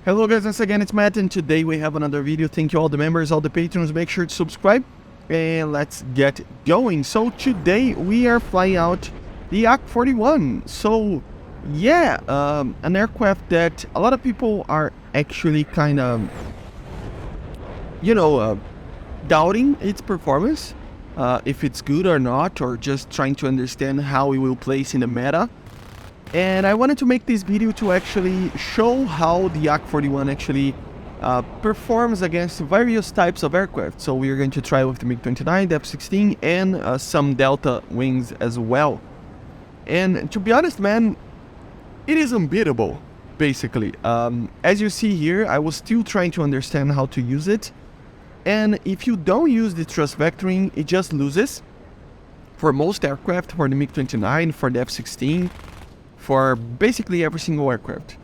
Hello guys, once again it's Matt, and today we have another video. Thank you all the members, all the patrons, make sure to subscribe and let's get going. So today we are flying out the YAK-141. So yeah, an aircraft that a lot of people are actually kind of, doubting its performance, if it's good or not, or just trying to understand how it will place in the meta. And I wanted to make this video to actually show how the YAK-141 actually performs against various types of aircraft. So we are going to try with the Mig-29, the F-16, and some Delta wings as well. And to be honest, man, it is unbeatable, basically. As you see here, I was still trying to understand how to use it. And if you don't use the thrust vectoring, it just loses. For most aircraft, for the Mig-29, for the F-16, for basically every single aircraft.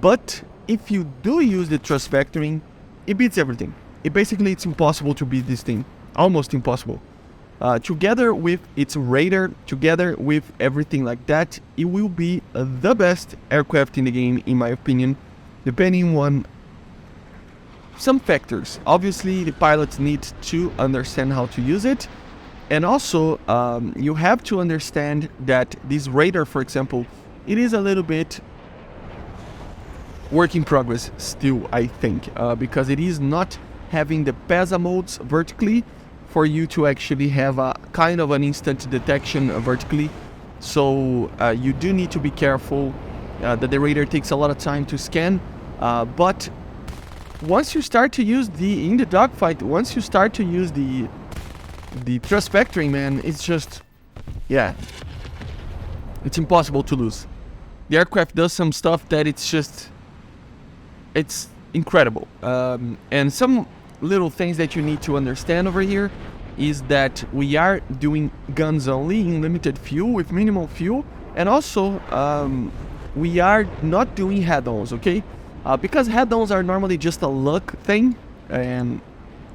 But if you do use the thrust vectoring, it beats everything. It's impossible to beat this thing, almost impossible. Together with its radar, together with everything like that, it will be the best aircraft in the game, in my opinion, depending on some factors. Obviously, the pilots need to understand how to use it. And also, you have to understand that this radar, for example, it is a little bit work in progress still, I think, because it is not having the PESA modes vertically for you to actually have a kind of an instant detection vertically. So you do need to be careful that the radar takes a lot of time to scan. But once you start to use in the dogfight, once you start to use the thrust vectoring, man, it's just, yeah, it's impossible to lose. The aircraft does some stuff that it's incredible. And some little things that you need to understand over here is that we are doing guns only in limited fuel, with minimal fuel. And also, we are not doing head-ons, okay? Because head-ons are normally just a luck thing, and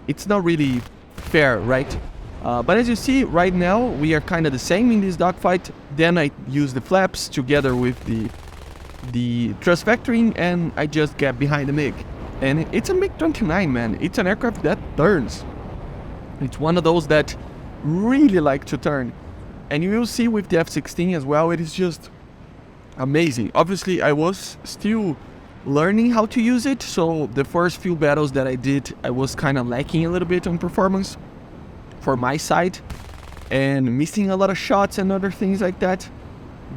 it's not really fair, right? But as you see, right now, we are kind of the same in this dogfight. Then I use the flaps together with the thrust vectoring, and I just get behind the MiG. And it's a Mig-29, man. It's an aircraft that turns. It's one of those that really like to turn. And you will see with the F-16 as well, it is just amazing. Obviously, I was still learning how to use it, so the first few battles that I did, I was kind of lacking a little bit on performance for my side, and missing a lot of shots and other things like that.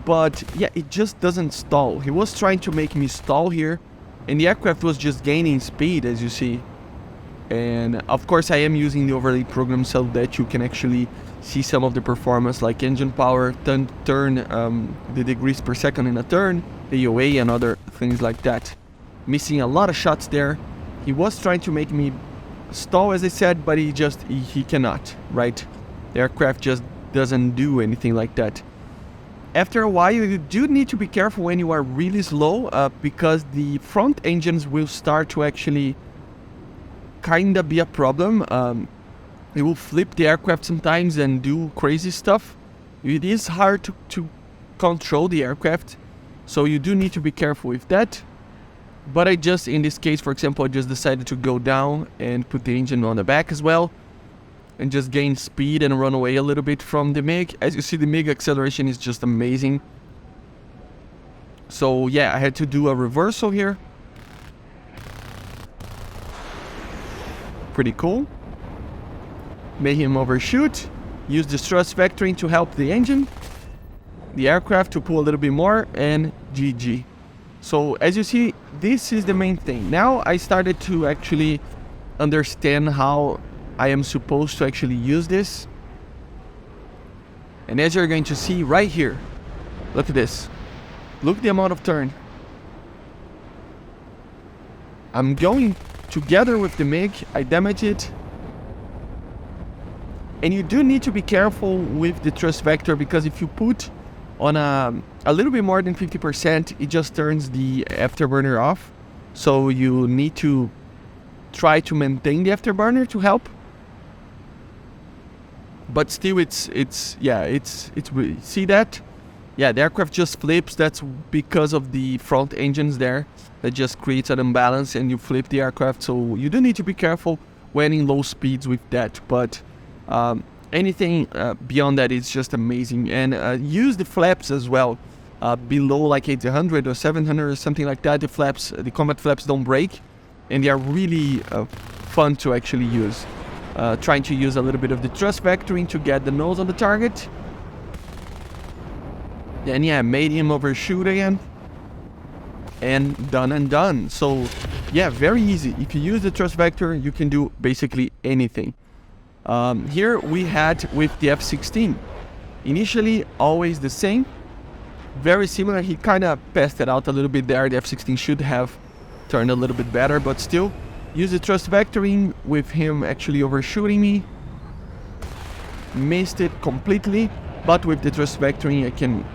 But yeah, it just doesn't stall. He was trying to make me stall here, and the aircraft was just gaining speed, as you see. And of course I am using the overlay program so that you can actually see some of the performance, like engine power, turn the degrees per second in a turn, the UA, and other things like that. Missing a lot of shots there. He was trying to make me stall, as I said, but he cannot, right? The aircraft just doesn't do anything like that. After a while, you do need to be careful when you are really slow, because the front engines will start to actually kinda be a problem. It will flip the aircraft sometimes and do crazy stuff. It is hard to control the aircraft, so you do need to be careful with that. But in this case, for example, I just decided to go down and put the engine on the back as well, and just gain speed and run away a little bit from the MiG. As you see, the MiG acceleration is just amazing. So yeah, I had to do a reversal here. Pretty cool. Made him overshoot. Use the thrust vectoring to help the engine, the aircraft to pull a little bit more, and GG. So as you see, this is the main thing. Now I started to actually understand how I am supposed to actually use this. And as you're going to see right here, look at this. Look at the amount of turn. I'm going together with the MiG, I damage it. And you do need to be careful with the thrust vector, because if you put on a little bit more than 50%, it just turns the afterburner off. So you need to try to maintain the afterburner to help. But still, it's see that? yeah, the aircraft just flips. That's because of the front engines there. That just creates an imbalance and you flip the aircraft. So you do need to be careful when in low speeds with that. But anything beyond that is just amazing. And use the flaps as well. Below like 800 or 700 or something like that, the combat flaps don't break. And they are really fun to actually use. Trying to use a little bit of the thrust vectoring to get the nose on the target. Then yeah, made him overshoot again. And done. So yeah, very easy. If you use the thrust vector, you can do basically anything. Here we had with the F-16. Initially, always the same. Very similar. He kind of passed it out a little bit there. The F-16 should have turned a little bit better, but still. Use the thrust vectoring with him actually overshooting me. Missed it completely, but with the thrust vectoring I can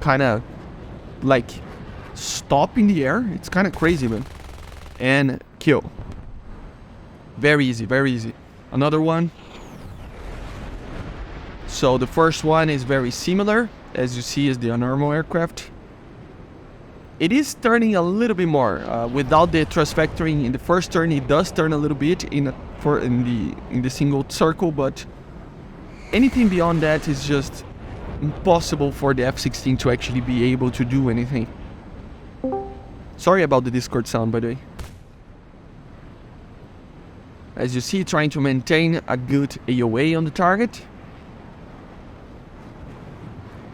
kind of like stop in the air. It's kind of crazy, man. And kill. Very easy, very easy. Another one. So the first one is very similar, as you see, is the normal aircraft. It is turning a little bit more without the thrust vectoring. In the first turn, it does turn a little bit in the single circle, but anything beyond that is just impossible for the F-16 to actually be able to do anything. Sorry about the Discord sound, by the way. As you see, trying to maintain a good AOA on the target.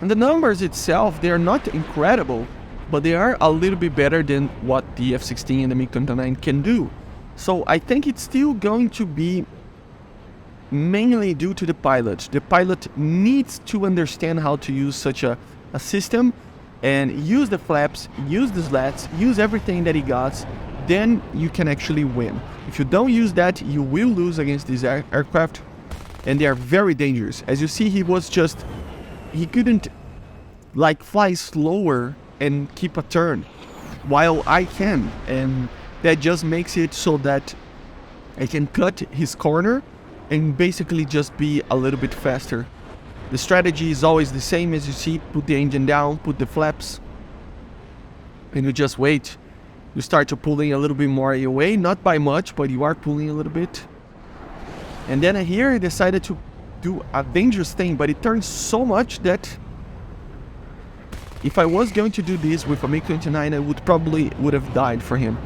And the numbers itself, they are not incredible, but they are a little bit better than what the F-16 and the Mig-29 can do. So I think it's still going to be mainly due to the pilot. The pilot needs to understand how to use such a system and use the flaps, use the slats, use everything that he got. Then you can actually win. If you don't use that, you will lose against these aircraft, and they are very dangerous. As you see, he couldn't like fly slower and keep a turn, while I can, and that just makes it so that I can cut his corner and basically just be a little bit faster. The strategy is always the same, as you see. Put the engine down, put the flaps, and you just wait. You start to pulling a little bit more away, not by much, but you are pulling a little bit. And then here I decided to do a dangerous thing, but it turns so much that if I was going to do this with a Mig-29, I would have died for him.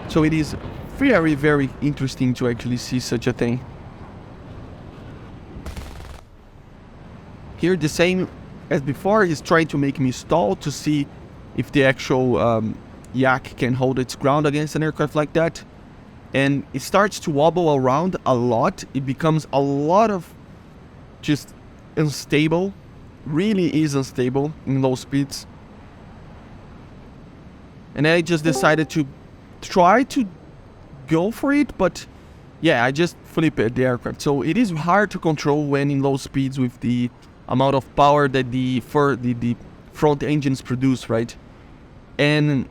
So it is very, very interesting to actually see such a thing. Here the same as before, he's trying to make me stall to see if the actual Yak can hold its ground against an aircraft like that. And it starts to wobble around a lot. It becomes a lot of just unstable. Really is unstable in low speeds. And I just decided to try to go for it, but yeah, I just flip it, the aircraft. So it is hard to control when in low speeds with the amount of power that the front engines produce, right? And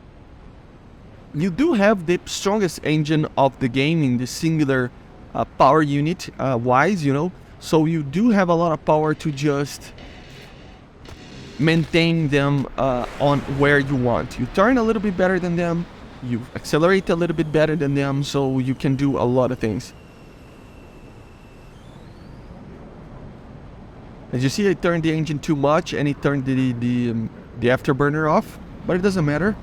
you do have the strongest engine of the game in the singular power unit wise, you know. So you do have a lot of power to just maintain them on where you want. You turn a little bit better than them, you accelerate a little bit better than them, so you can do a lot of things. As you see, I turned the engine too much and it turned the afterburner off, but it doesn't matter.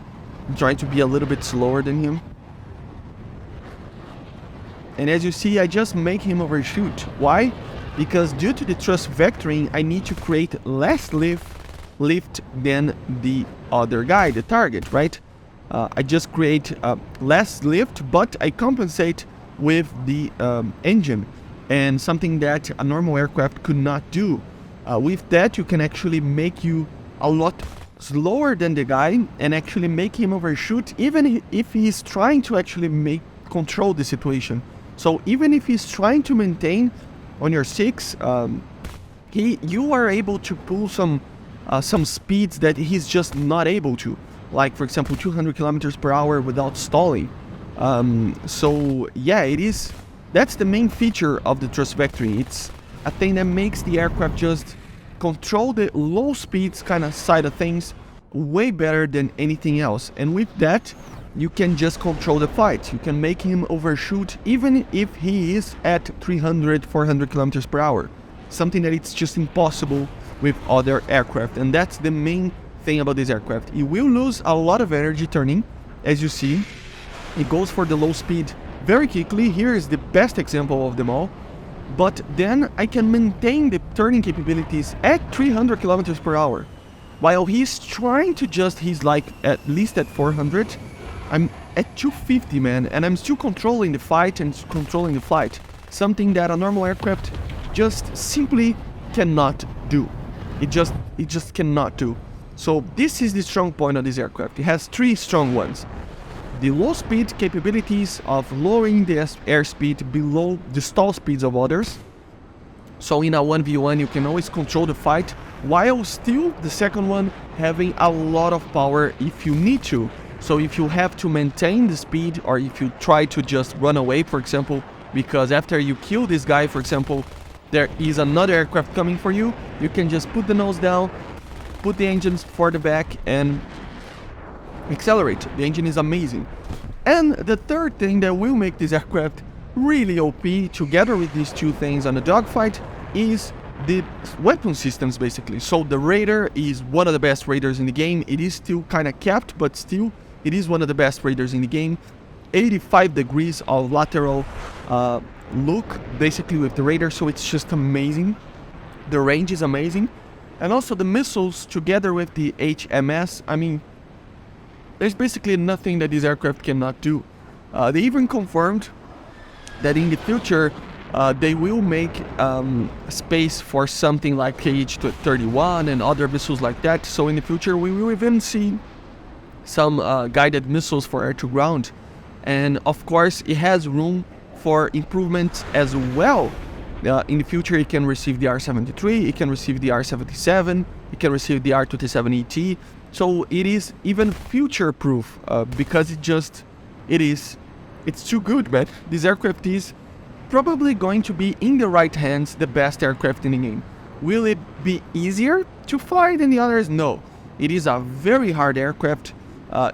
I'm trying to be a little bit slower than him. And as you see, I just make him overshoot. Why? Because due to the thrust vectoring, I need to create less lift than the other guy, the target, right? I just create less lift, but I compensate with the engine, and something that a normal aircraft could not do. With that, you can actually make you a lot slower than the guy and actually make him overshoot, even if he's trying to actually control the situation. So even if he's trying to maintain on your 6, you are able to pull some speeds that he's just not able to, like for example 200 kilometers per hour without stalling. So yeah, that's the main feature of the thrust vectoring. It's a thing that makes the aircraft just control the low speeds kind of side of things way better than anything else. And with that, you can just control the fight. You can make him overshoot even if he is at 300, 400 kilometers per hour. Something that it's just impossible with other aircraft. And that's the main thing about this aircraft. You will lose a lot of energy turning, as you see. It goes for the low speed very quickly. Here is the best example of them all. But then I can maintain the turning capabilities at 300 kilometers per hour. While he's trying to just, he's like at least at 400. I'm at 250, man, and I'm still controlling the fight and controlling the flight. Something that a normal aircraft just simply cannot do. It just cannot do. So this is the strong point of this aircraft. It has three strong ones. The low speed capabilities of lowering the airspeed below the stall speeds of others. So in a 1v1 you can always control the fight, while still the second one having a lot of power if you need to. So if you have to maintain the speed, or if you try to just run away, for example, because after you kill this guy, for example, there is another aircraft coming for you, you can just put the nose down, put the engines for the back and accelerate. The engine is amazing. And the third thing that will make this aircraft really OP, together with these two things on the dogfight, is the weapon systems, basically. So the radar is one of the best radars in the game. It is still kind of capped, but still it is one of the best radars in the game. 85 degrees of lateral look, basically, with the radar, so it's just amazing. The range is amazing. And also the missiles together with the HMS, I mean, there's basically nothing that this aircraft cannot do. They even confirmed that in the future they will make space for something like KH-31 and other missiles like that. So in the future we will even see some guided missiles for air-to-ground. And of course it has room for improvements as well. In the future it can receive the R-73, it can receive the R-77, it can receive the R-27ET. So it is even future-proof because it's too good, man. This aircraft is probably going to be, in the right hands, the best aircraft in the game. Will it be easier to fly than the others? No. It is a very hard aircraft.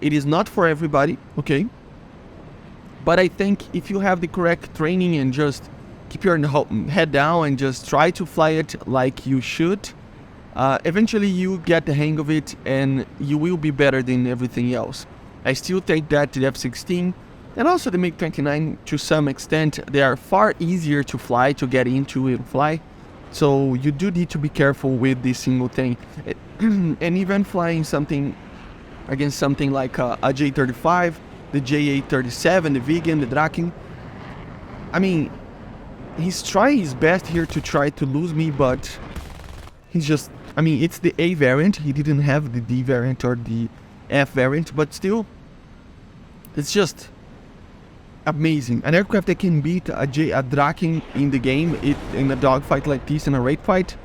It is not for everybody, okay? But I think if you have the correct training and just keep your head down and just try to fly it like you should, eventually you get the hang of it and you will be better than everything else. I still think that the F-16 and also the Mig-29, to some extent, they are far easier to fly, to get into and fly. So you do need to be careful with this single thing. And even flying something against something like a J-35, the J-37, the Vegan, the Draken. I mean, he's trying his best here to try to lose me, but he's just, I mean, it's the A variant. He didn't have the D variant or the F variant, but still, it's just amazing. An aircraft that can beat a Draken in the game, in a dogfight like this, in a raid fight.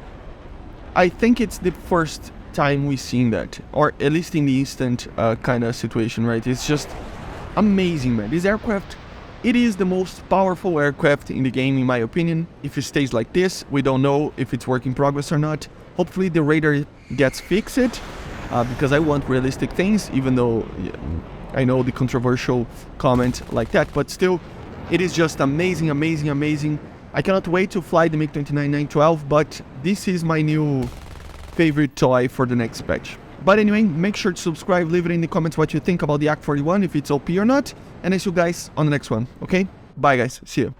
I think it's the first time we've seen that, or at least in the instant kind of situation, right? It's just amazing, man. This aircraft, it is the most powerful aircraft in the game, in my opinion. If it stays like this, we don't know if it's work in progress or not. Hopefully the radar gets fixed, because I want realistic things, even though I know the controversial comment like that, but still, it is just amazing, amazing, amazing. I cannot wait to fly the Mig-29 912, but this is my new favorite toy for the next patch. But anyway, make sure to subscribe, leave it in the comments what you think about the YAK-141, if it's OP or not, and I see you guys on the next one, okay? Bye guys, see you.